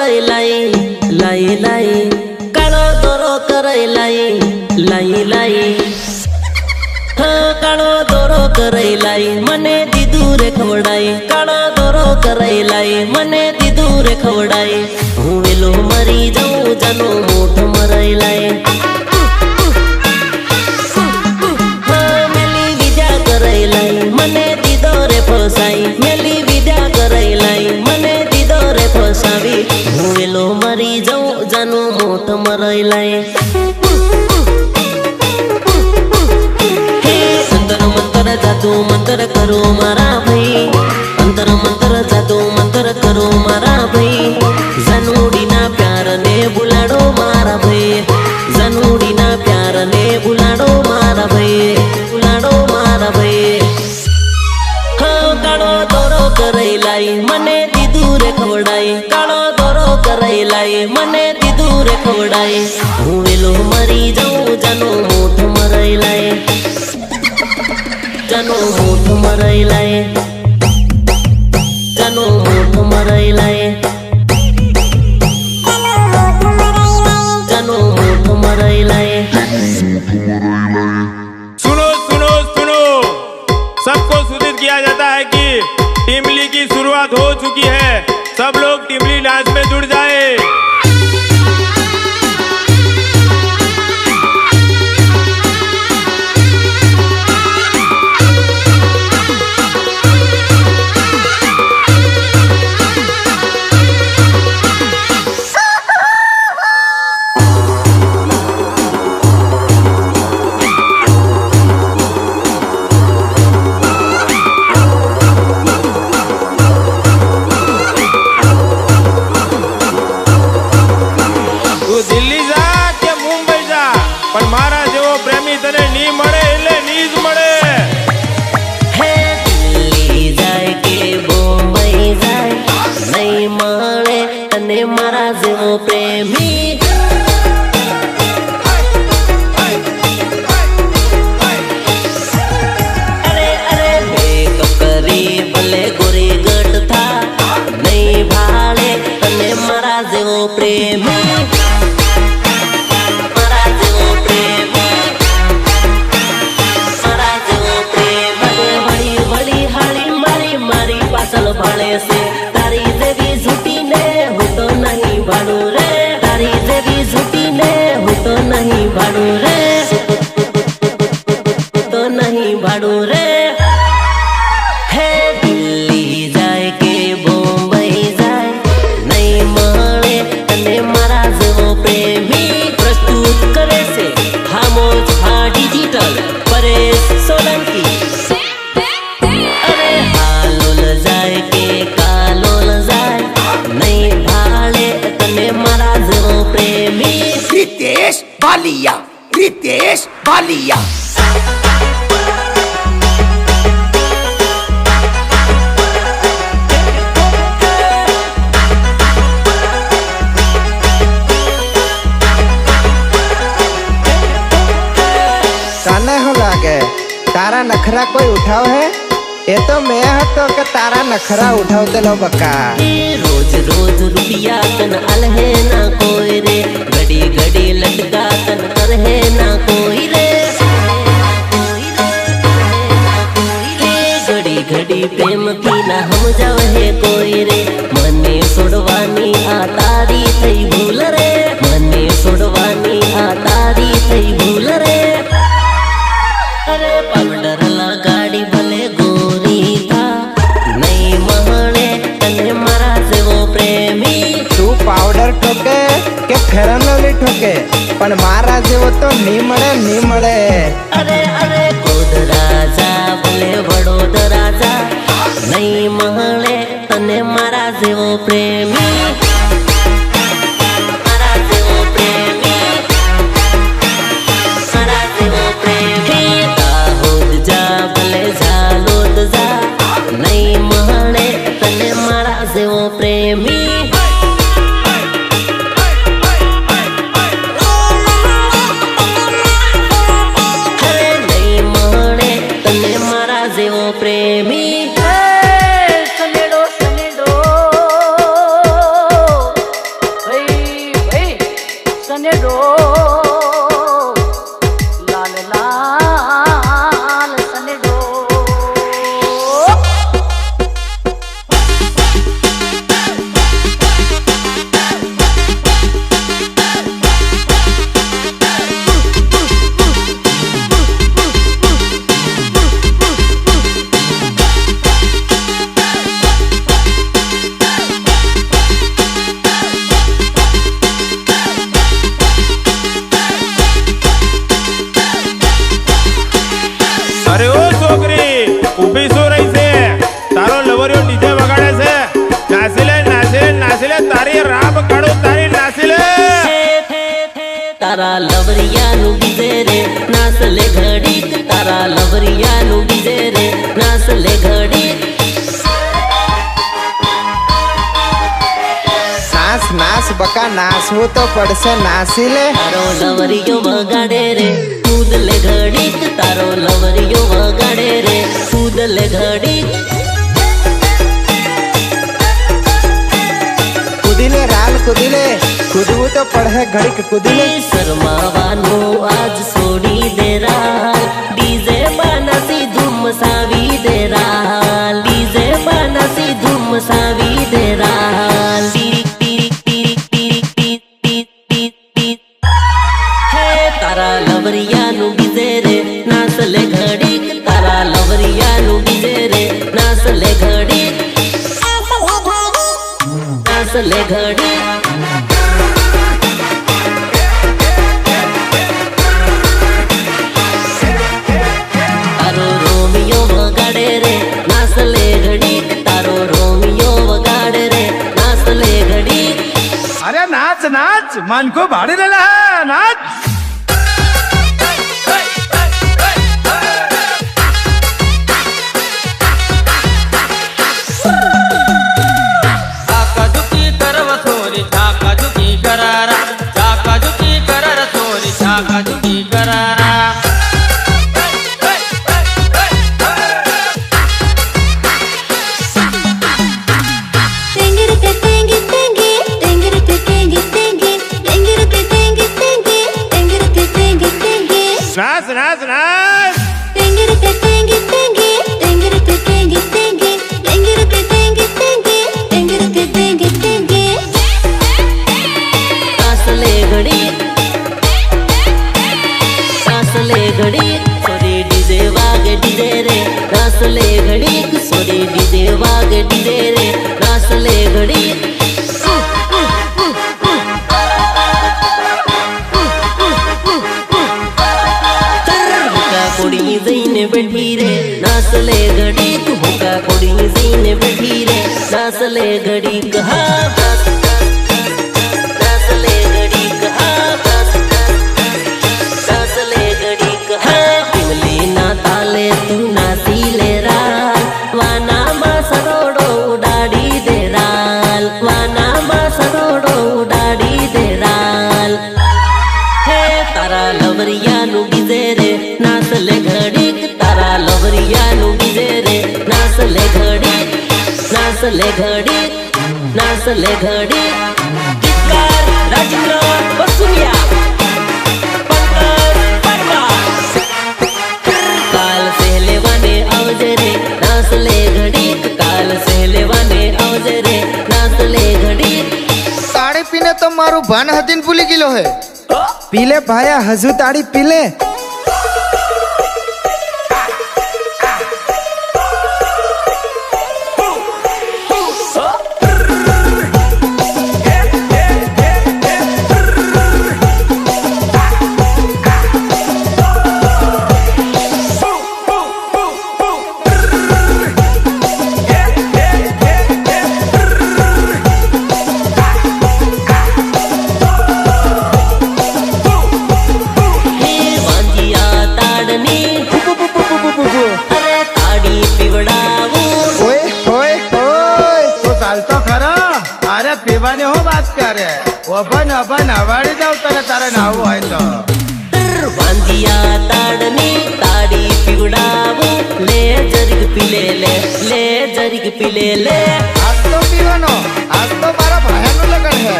कराई लाई लाई लाई काळो दोरो कराई लाई लाई लाई काळो दोरो कराई लाई मने दीदू रे खवडाई काळो दोरो कराई लाई मने दीदू रे खवडाई हूँ वेलो मरी जाऊं जानो मोठ मराई लाई मेली विद्या कराई लाई मने दीदो रे फसाई मेली विद्या कराई लाई मने दीदो रे फसावी हूँ वेलो मरी जाऊं जानो मोठ मराई लाई जादू मंत्र करो मारा भाई अंतर मंत्र जादू मंत्र करो मारा भाई जनूडी ना प्यार ने बुलाड़ो मारा भाई जनूडी ना प्यार ने बुलाड़ो मारा भाई बुलाड़ो मारा भाई हाँ कालो दोरो कराई लाई मने दीदू रे खवडाई कालो दोरो कराई लाई मने दीदू रे खवडाई हूँ वेलो मरी जाऊं जानो मोठ मराई लाई जानो मोठ मराई लाई जानो मोठ मराई लाई जानो मोठ मराई लाई। सुनो सुनो सुनो, सबको सूचित किया जाता है कि टिमली की शुरुआत हो चुकी है। सब लोग टिमली डांस में जुड़ जाए। रितेश बालिया काना हो लागे तारा नखरा कोई उठाव है ये तो मैं हतो के तारा नखरा उठाव देलो बका रोज रोज रुपिया तन अलहे ना कोई रे घड़ी घड़ी लटका तन करहे ना कोई रे घड़ी घड़ी प्रेम की ना हम जावे कोई रे मने सोडवानी आ तारी थई भूल रे मने सोडवानी आ तारी थई भूल रे अरे पाउडर लगाड़ी भले गोरी था नहीं महले तने मारा से वो प्रेमी तू पाउडर ठोके के फेरन लवली ठोके पण मारा जेवो तो नी मळे अरे अरे कोड राजा भले वडोद राजा नहीं महले तने मारा से वो प्रेमी मारा से वो प्रेमी मारा से वो प्रेमी दाहोद जा भले झालोद जा नहीं महले तने मारा से वो प्रेमी नाचले तारी राब काढू तारी नाचले तारा लवरियानु बीजे रे नाचले घडीक तारा लवरियानु बीजे रे नाचले घडीक नाच नाच बका नाच हो तो પડશે નાસી લે તારો લવરિયો વગાડે રે કૂદલે ઘડીક તારો લવરિયો વગાડે રે કૂદલે ઘડીક કુદીલે રાલ કુદીલે કૂદવું તો પડે ઘડીક કુદીલે શરમાવાનું આજ છોડી દે રાલ ડીજે બાનાસી ધૂમ મસાવી દે રાલ ડીજે બાનાસી ધૂમ મસાવી દે રાલ તારા લવરિયાનું બીજે રે નાચલે ઘડીક તારા લવરિયાનું બીજે રે નાચલે ઘડીક નાચલે ઘડીક તારો રોમિયો વગાડે રે નાચલે ઘડીક તારો રોમિયો વગાડે રે નાચલે ઘડીક अरे नाच नाच मन को भाड़ी लेला है नाच झाकाझुकी करव थोरी झाकाझुकी करारा झाकाझुकी करर थोरी झाकाझुकी करारा नाच नाच नाच नाचले घडीक नाचले घडीक सोरे डीजे वागे डीजे रे नाचले घडीक सोरे डीजे वागे डीजे रे नाचले घडीक कोड़ी जईने बैठी रे नाचले घडीक होका कोड़ी जईने बैठी रे नाचले घडीक हा नाचले घडीक हा नाचले घडीक हा टिमली ना ताले तू नाचीले राल वाना मा सरोडो उडाडी दे राल वाना मा सरोडो उडाडी दे राल हे तारा लवरियानु बीजे रे नाचले घडीक तारा लवरियानु बीजे रे नाचले घडीक नाचले घडीक नाचले घडीक गीतकार राजेंद्र बसुनिया पंकज परमार काल सेलेवाने आवजे रे नाचले घडीक काल सेलेवाने आवजे रे नाचले घडीक તાળી પીને તો મારું ભાન હતીન ભૂલી ગયેલો હે પીલે ભાયા હજુ તાળી પીલે पीवाने हो बात करे ओपन ओपन हवाड़ी जाऊ तने तारे नाव होय तो वांजिया ताड़नी ताड़ी पिवड़ावू ले जरिग पिले ले जरिग पिले ले आज तो पीવાનો आज तो मारा ભાયાનું લગન હે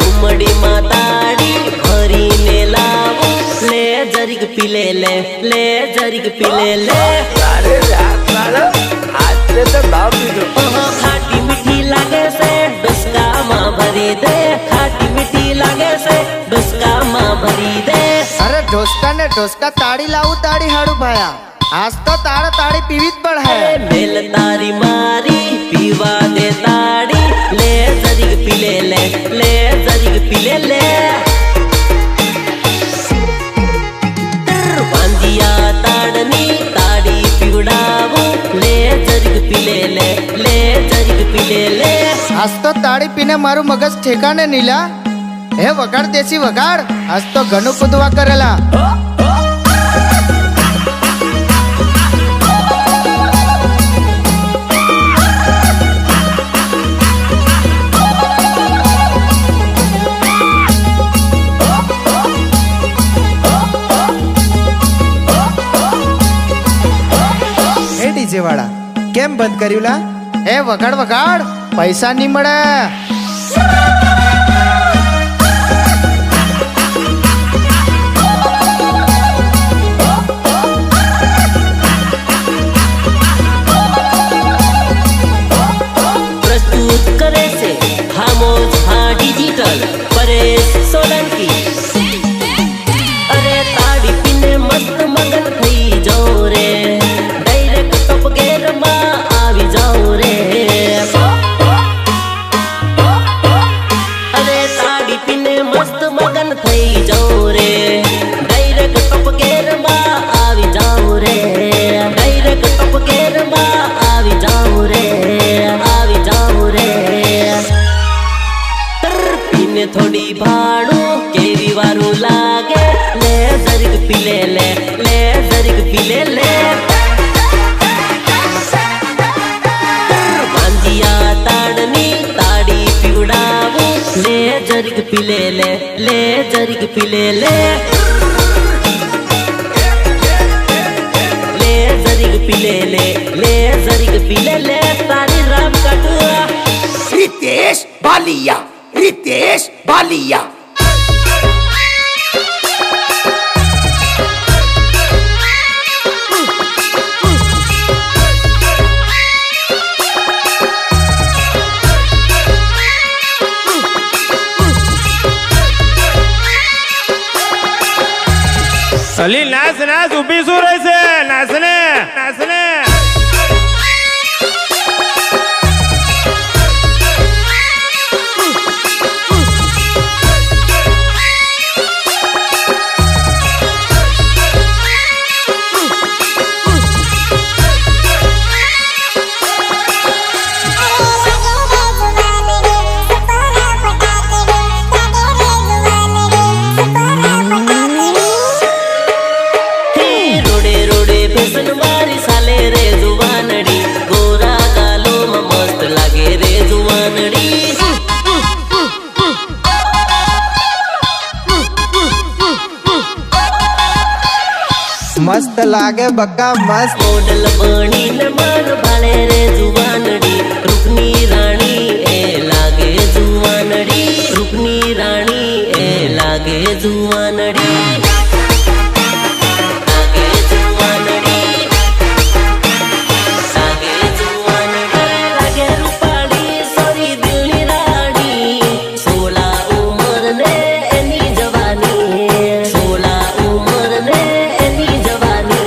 ઉમડી માતાડી ભરીને લાવો ले जरिग पिले ले जरिग पिले ले अरे साला आज से तो बाप पीदो खाटी मीठी लागे से डुस्का माँ भरी दे खाटी मीठी लागे से डुस्का माँ भरी दे અરે ઢોસકા ને ઢોસકા તાળી લાવું તાળી હાડું ભાયા આજ તો તારે તાળી પીવી જ પડે मेल तारी मारी पीवा दे ताड़ी ले जरिग पिले ले जरिग पिले ले वांजिया ताड़नी ताड़ी पिवड़ावू ले जरिग पिले ले जरिग पिले ले આજ તો તાળી પીને મારું મગજ ઠેકાને નીલા. હે વગાડ દેશી વગાડ, આજ તો ઘણું કૂદવા કરેલા. હે ડીજે વાળા કેમ બંધ કર્યું લા? હે વગાડ વગાડ, પૈસા નહીં મળે. प्रस्तुत करे से खामोश हाँ डिजिटल परेश सोलंकी. अरे ताड़ी पीने मस्त मगन થઈ જાઓ રે, ડાયરેક્ટ ટોપ ગેર માં આવી જાઓ રે. અરે તાડી પીને મસ્ત મગન થઈ જાઓ રે, ડાયરેક્ટ ટોપ ગેર માં આવી જાઓ રે, ડાયરેક્ટ ટોપ ગેર માં આવી જાઓ રે, આવી જાઓ રે. પીને થોડી ભાડું કેવી વારું લાગે, લે જરીક પી લે લે, લે જરીક પી લે લે. ભાંજિયા તાડની તાડી પીવડાવું, લે જરીક પી લે લે, લે જરીક પી લે લે. લે જરીક પી લે લે, લે જરીક પી લે લે. તારી રામ કાઢવા रितेश बालिया, रितेश बालिया. અલી નાચ નાચ, ઊભી શું રહેશે? નાચને નાચને. રોડે રોડે ફેશન વાળી સાલે રે જુવાનડી, ગોરા ગાલોમાં મસ્ત લાગે રે જુવાનડી. મસ્ત લાગે બક્કા મસ્ત. મોડલ બનીને મન ભાળે રે જુવાનડી, રૂપની રાણી એ લાગે જુવાનડી, રૂપની રાણી એ લાગે જુવાનડી. લાગે જુવાનડી, લાગે જુવાનડી, લાગે રૂપાળી સોરી દિલની રાણી. 16 ઉંમરને એની જવાની, 16 ઉંમરને એની જવાની.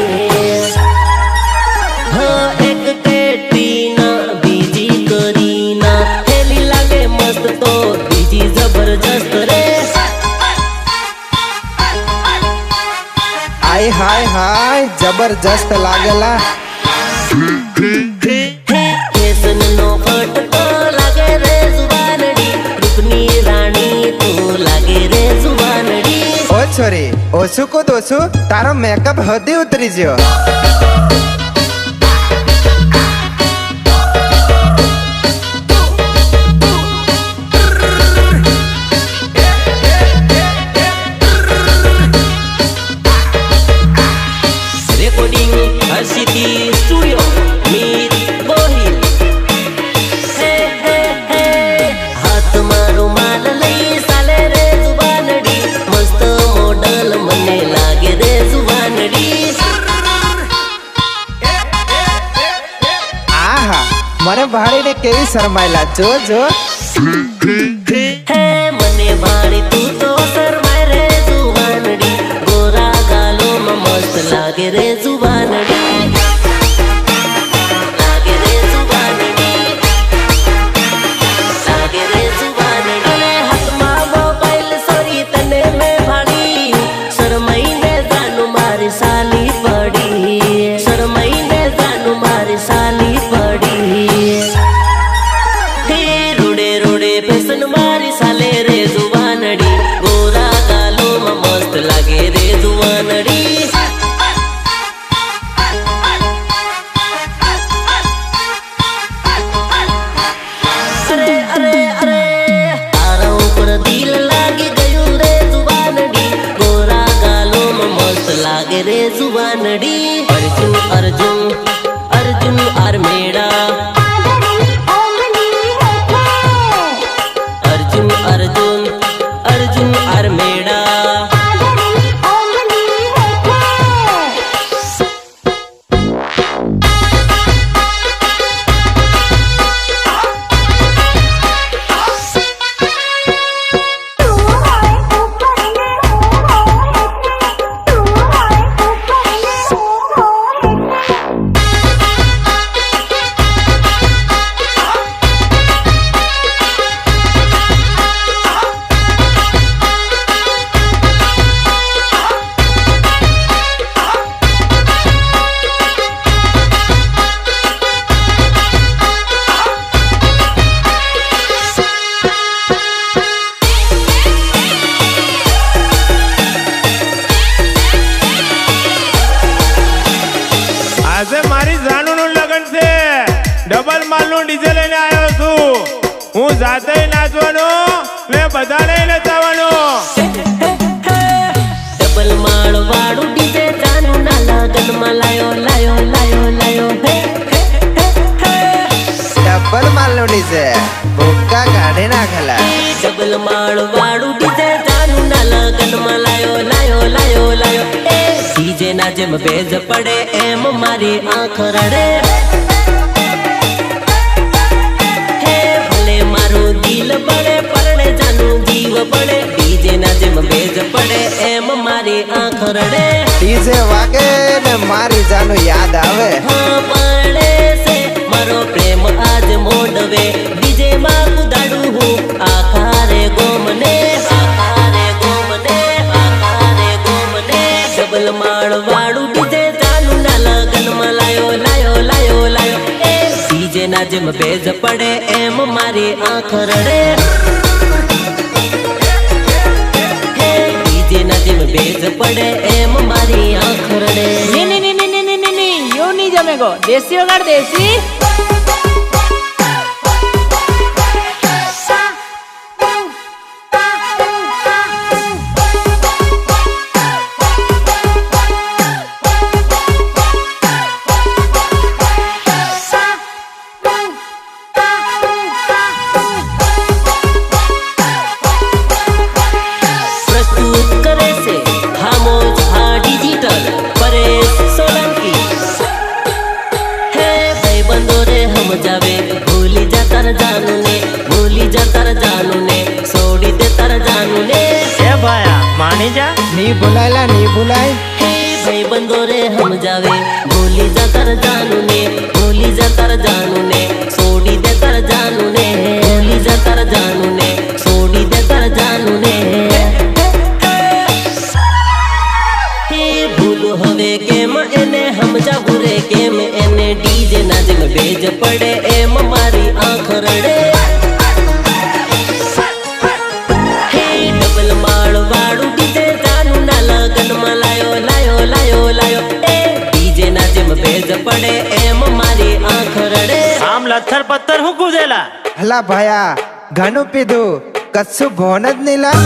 हाँ एक कैटरीना बीजी करीना, हेली लागे मस्त तो बीजी जबरदस्त रे. આય હાય હાય જબરજસ્ત લાગેલા. फैशन नो फटको लागे रे जुवानड़ी, रूपनी रानी तू लागे रे जुवानड़ी. ઓ છોરી ઓછું કૂદ ઓછું, તારો મેકઅપ હદી ઉતરી ગયો. रेकॉर्डिंग हर्षिती स्टूडियो मीत गोहिल. हे हे हे हाथ मारो माल लई साले रे जुवानड़ी, मस्त मॉडल मने लागे रे जुवानड़ी. આહા મને ભાળીને કેવી શરમાયેલા. જો જો हे मने भाड़ी तू तो शर्माए रे जुवानड़ी, गोरा गालो में मस्त लागे रे जुवानड़ी. लागे रे जुवानड़ी, लागे रे जुवानड़ी. अरे हाथ में मोबाइल सोरी तने में भाड़ी, शर्माई ने जानू मारी साली पड़ी, शर्माई ने जानू मारी साली पड़ी. हे रुड़े मानडी अर्जुन अर्जुन अर्जुन आर मेड़ा अर्जुन अर्जुन अर्जुन आर मेड़ा આજે મારી જાનુનું લગન છે ડબલ માલનું ડીજે લઈને આવ્યો છું હું જાતે નાચવાનો ને બધાને નચાવવાનો ડબલ માળ વાળું ડીજે જાનું ના લગન માં લાયો લાયો લાયો લાયો ડબલ માલનું ડીજે ભૂક્કા કાઢી નાખેલા ડબલ માળ વાળું ડીજે જાનું ના લગન માં લાયો લાયો લાયો લાયો ડીજે ના જેમ ભેજ પડે એમ મારી આંખ રડે હે ભલે મારું દિલ બળે પરણે જાનું જીવ પડે ડીજે ના જેમ ભેજ પડે એમ મારી આંખ રડે ડીજે વાગે ને મારી જાનું યાદ આવે હા પડે છે મારો પ્રેમ આજ મોડવે ડીજે માં કુદાડું હું આખારે ગોમને આખારે ગોમને આખારે ગોમને ડબલ માળ વાળું ડીજે જાનું ના લગન માં લાયો લાયો લાયો લાયો ડીજે ના જેમ ભેજ પડે એમ મારી આંખ રડે હે ડીજે ના જેમ ભેજ પડે એમ મારી આંખ રડે यूं नहीं जमेगो देसी वगाड़ देसी प्रस्तुत करे से खामोश हा डिजिटल परेश सोलंकी हे भाई बंदो रे हम जावे भूली जा तर जानू ने भूली जा तर जानू ने सोड़ी दे तर जानू ने એ ભાયા માની જા ની ભૂલાયલા ની ભૂલાય हे भाई बंदो रे हम जावे भूली जा तर जानू ने भूली जा तर जानू ने सोड़ी दे तर जानू ने भूली जा तर जानू ने सोड़ी दे तर जानू ने हे भूल હવે કેમ એને સમજાવું રે કેમ એને ડીજે ના જેમ ભેજ પડે એમ મારી આંખ રડે હે ડબલ માળ વાળું ડીજે જાનું ના લગન માં લાયો લાયો લાયો લાયો ડીજે ના જેમ ભેજ પડે એમ મારી આંખ રડે આમ લથર પથ્થર હું કૂદેલા હલા ભાયા ઘણું પીધું કશું ભોન જ નહીં લા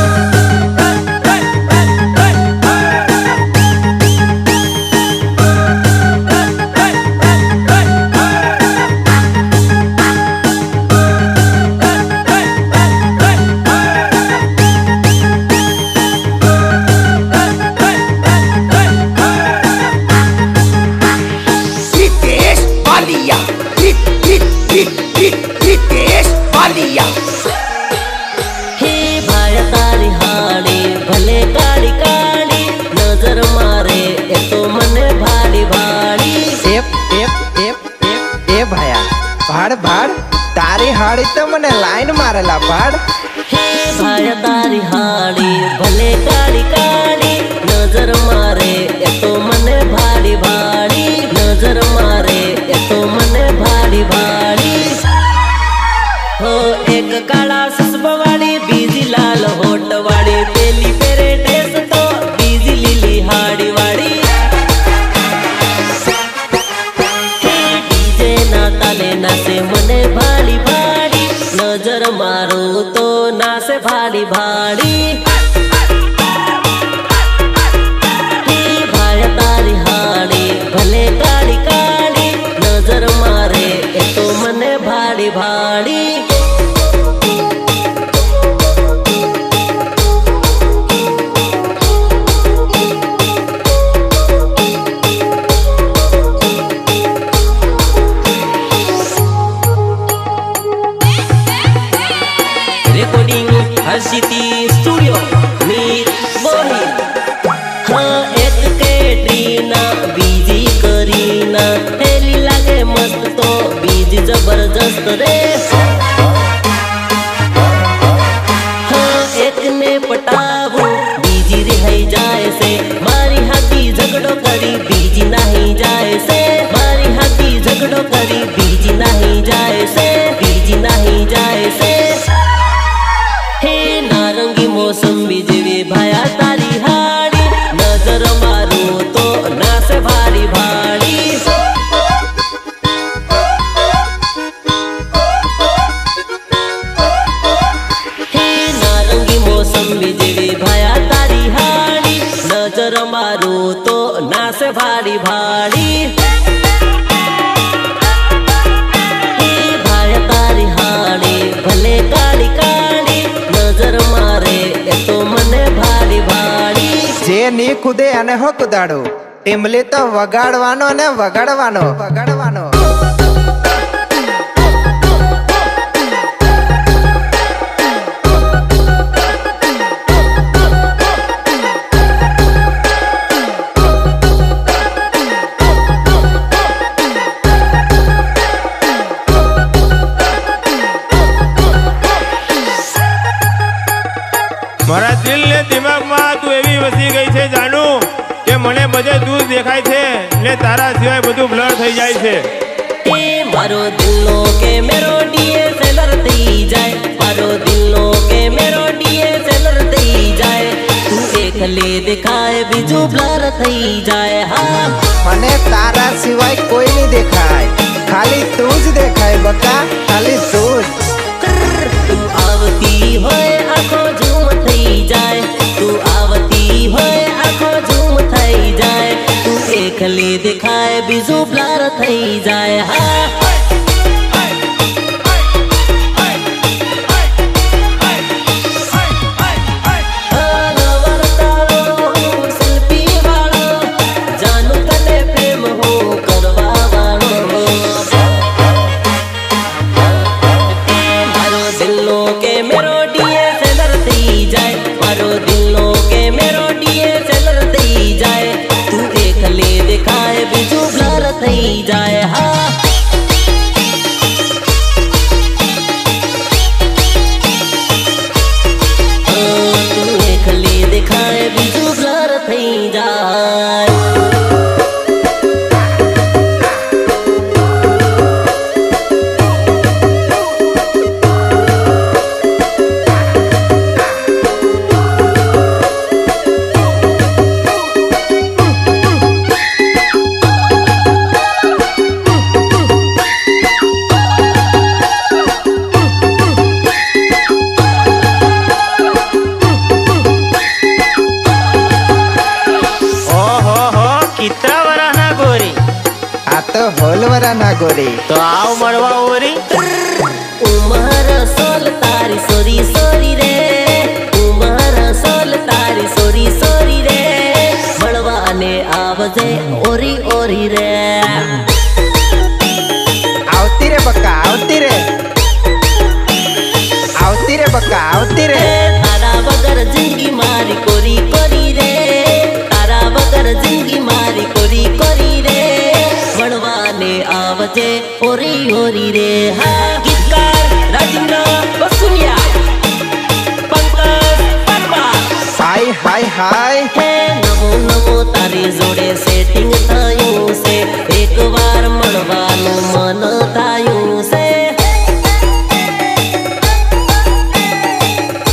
रितेश बालिया रितेश बालिया हे भाया तारी हाड़ी भले काड़ी काड़ी नजर मारे ए तो मने भाड़ी भाड़ी એ ભાયા ભાડ ભાડ તારી હાડી તો મને લાઈન મારેલા ભાડ हे भाया तारी हाड़ी भले काड़ी काड़ी नजर मारे ए तो मने भाड़ी भाड़ी नजर मारे ए तो मने भाड़ी भाड़ी हो एक काला ससबा वाली बीजी लाल होट वाली पेली पेरे ड्रेस तो बीजी लीली हाड़ी वाड़ी डीजे ना ताले नासे मने भाड़ी भाड़ी नजर मारो तो नासे भाड़ी भाड़ी हे भाया तारी हाड़ी ભાડી રેકોર્ડિંગ હર્ષિતી સ્ટુડિયો મીર બોલી હા એક કેટરીના બીજી કરીના હેલી લાગે મસ્ત તો બીજી જબરજસ્ત રે હા એકને પટાવું બીજી રિહાઈ જાય છે મારી હાથી ઝઘડો કરી બીજી નાહી જાય છે મારી હાથી ઝઘડો કરી બીજી નાહી જાય છે બીજી નાહી જાય છે હે નારંગી મોસંબી જેવી ભાયા તારી હાડી નજર મારું તો નાસે ભારી ભાડી હે નારંગી મોસંબી જેવી ભાયા તારી હાડી નજર મારું તો નાસે ભારી ભાડી હે ભાયા તારી હાડી ભલે કાળી કાળી નજર મારે એ તો મને ભારી ભાડી જે ની કૂદે અને હો કુદાડો ટીમલી તો વગાડવાનો ને વગાડવાનો વગાડવાનો મારા દિલ ને દિમાગમાં તું એવી વસી ગઈ છે જાણું કે મને બધે દૂર દેખાય છે ને તારા સિવાય બધું બ્લર થઈ જાય છે એ મારો દિલનો કે મેરો ડીએસએલઆર થઈ જાય મારો દિલનો કે મેરો ડીએસએલઆર થઈ જાય તું એકલે દેખાય બીજું બ્લર થઈ જાય હા મને તારા સિવાય કોઈ નહીં દેખાય ખાલી તું જ દેખાય બકા ખાલી તું જ તું આવતી હોય આખો ઝૂમ થઈ જાય તું આવતી હોય આખો ઝૂમ થઈ જાય તું એકલે દેખાય બીજું બ્લર થઈ જાય હા થઈ જાય હા તું એકલી દેખાય બીજું બ્લર થઈ જાય હોલવરા ના ગોરી તો આવ મળવા ઓરી ઉમર સોલ તારી સોરી સોરી રે ઉમર સોલ તારી સોરી સોરી રે મળવાને આવજે ઓરી ઓરી રે આવતી રે બકા આવતી રે આવતી રે બકા આવતી રે તારા વગર જિંદગી મારી કોરી કોરી રે તારા વગર જિંદગી મારી કોરી કોરી રે મળવાને આવજે ઓરી ઓરી રે હા ગીતકાર રાજેન્દ્ર બસુનિયા પંકજ પરમાર હાય હાય હાય હે નવો નવો તારી જોડે સેટિંગ થયું છે એકવાર મળવાનું મન થયું છે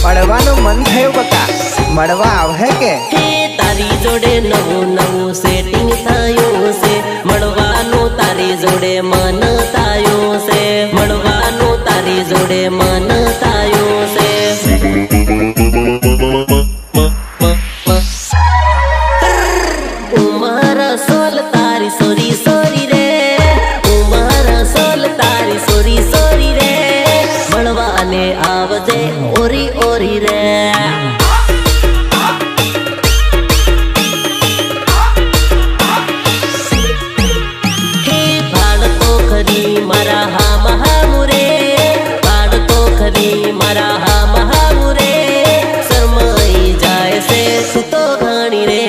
મળવાનું મન થયું બકા મળવા આવે કે હે તારી જોડે નવું નવું સેટિંગ થયું છે મળવાનું તારી જોડે મન થયું છે મળવાનું તારી જોડે મન થયું છે ઉમર સોલ તારી સોરી સોરી રે ઉમર સોલ તારી સોરી સોરી રે આવજે ઓરી ઓરી રે હે ભાડ તો ખરી મારા હા મહામુરે ભાડ તો ખરી મારા હા મહામુરે શરમાઈ જાય છે તું તો ઘણી રે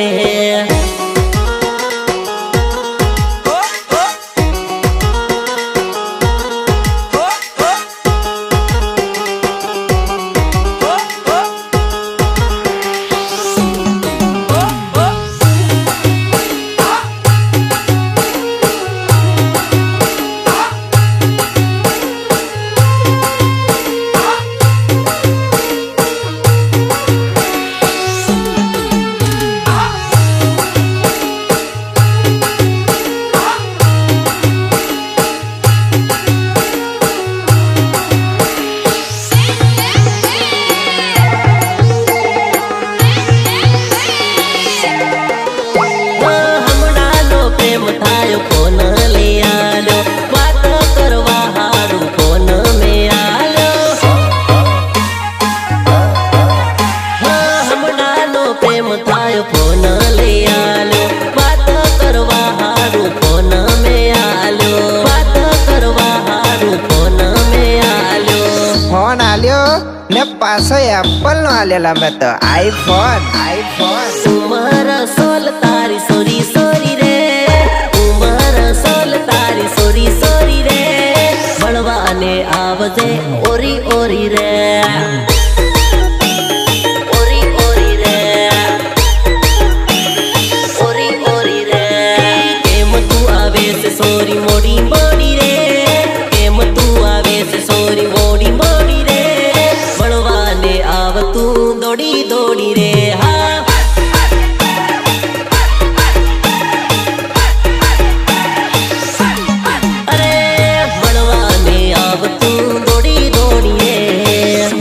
ફોન આલ્યો ને પાછો એપલ નો આલેલા મેં તો આઈફોન ઉમર સોલ તારી સોરી સોરી રે ઉમર સોલ તારી સોરી સોરી રે બળવાને આવજે ઓરી ઓરી રે ઓરી ઓરી રે ઓરી ઓરી રે કેમ તું આવે છે સોરી મોડી મોડી રે કેમ તું આવે છે સોરી મોડી મોડી રે બળવાને આવ તું દોડી દોડી રે હા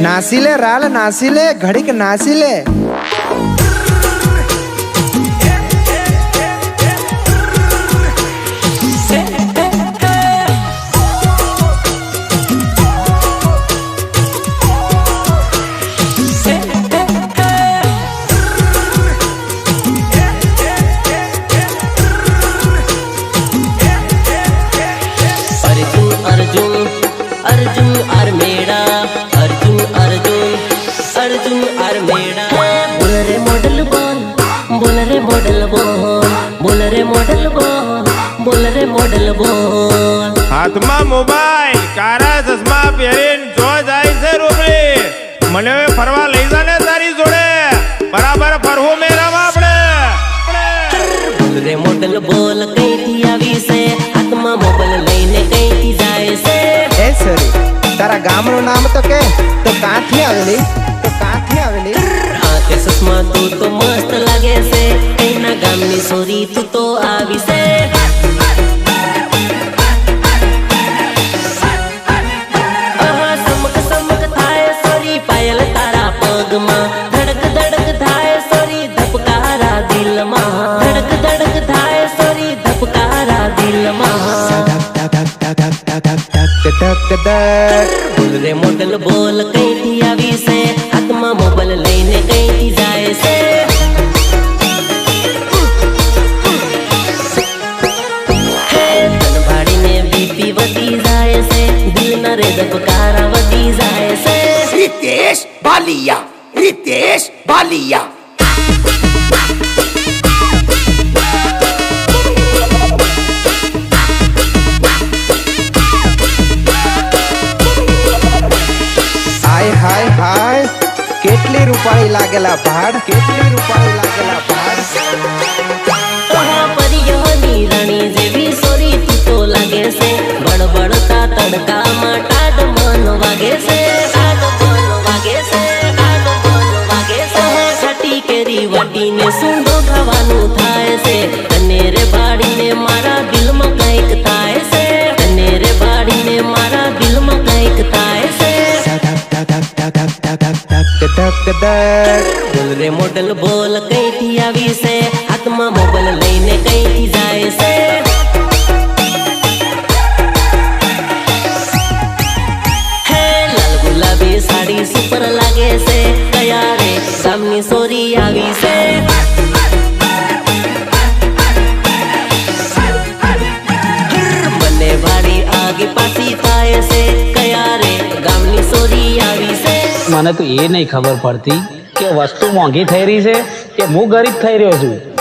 નાસી લે રાલ નાસી લે ઘડીક નાસી લે હાથમાં મોબાઈલ કારા ચશ્મા પહેરીને જો જાય છે રોકડી મને હવે ફરવા લઈ જા ને તારી જોડે બરાબર ફરવું મેરામાં આપણે રે મોડલ બોલ કઈથી આવી છે હાથમાં મોબાઈલ લઈને કઈથી જાય છે એ સરી તારા ગામનું નામ તો કે તો કાંથી આવેલી આંખે ચશ્મા તું તો મસ્ત લાગે છે એના ગામની સોરી તું તો આવી છે ધડક ધડક થાય સોરી ધબકારા દિલમાં ધડક ધડક થાય સોરી ધબકારા દિલમાં બોલ રે મોડલ બોલ કઈથી આવી છે હાથમાં મોબાઈલ લઈને કઈથી જાય છે તન ભાડીને બીપી વધી જાય છે દિલના રે ધબકારા વધી જાય છે Ritesh Balia. Ritesh Balia. હાય હાય હાય કેટલી રૂપાળી લાગેલા ભાડ પરિયોની રાણી જેવી સોરી તું તો લાગે છે બળબડતા તડકામાં ટાઢ મન વાગે છે છાટી કેરી વાટીને સૂંઢો ખાવાનું થાય છે તને રે બાળીને મારા દિલમાં કંઈક થાય છે તને રે બાળીને મારા દિલમાં કંઈક થાય છે બોલ રે મોડલ બોલ કઈથી આવી છે હાથમાં મોબાઈલ લઈને કઈથી જાય છે હે લાલ ગુલાબી સાડી સુપર મને તો એ નહીં ખબર પડતી કે વસ્તુ મોંઘી થઈ રહી છે કે હું ગરીબ થઈ રહ્યો છું.